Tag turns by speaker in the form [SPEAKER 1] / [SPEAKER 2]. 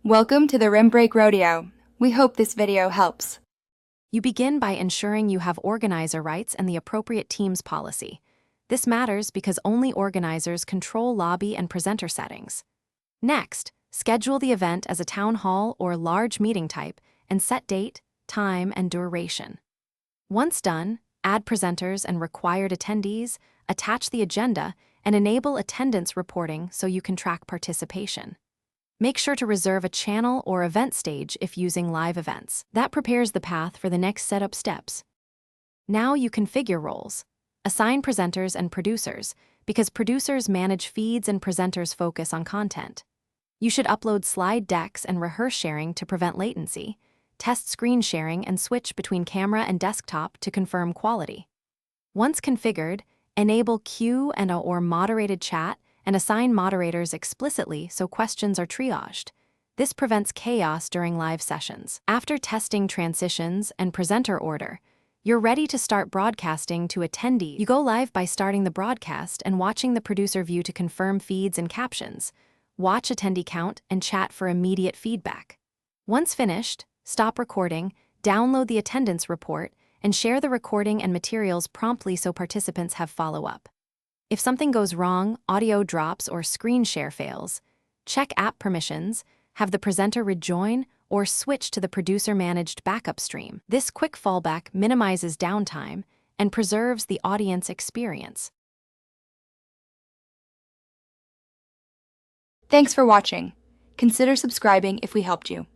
[SPEAKER 1] Welcome to the Rim Break Rodeo. We hope this video helps.
[SPEAKER 2] You begin by ensuring you have organizer rights and the appropriate teams policy. This matters because only organizers control lobby and presenter settings. Next, schedule the event as a town hall or large meeting type and set date, time, and duration. Once done, add presenters and required attendees, attach the agenda, and enable attendance reporting so you can track participation. Make sure to reserve a channel or event stage if using live events. That prepares the path for the next setup steps. Now you configure roles. Assign presenters and producers, because producers manage feeds and presenters focus on content. You should upload slide decks and rehearse sharing to prevent latency, test screen sharing and switch between camera and desktop to confirm quality. Once configured, enable queue and/or moderated chat and assign moderators explicitly so questions are triaged. This prevents chaos during live sessions. After testing transitions and presenter order, you're ready to start broadcasting to attendees. You go live by starting the broadcast and watching the producer view to confirm feeds and captions. Watch attendee count and chat for immediate feedback. Once finished, stop recording, download the attendance report, and share the recording and materials promptly so participants have follow-up. If something goes wrong, audio drops, or screen share fails, check app permissions, have the presenter rejoin, or switch to the producer-managed backup stream. This quick fallback minimizes downtime and preserves the audience experience.
[SPEAKER 1] Thanks for watching. Consider subscribing if we helped you.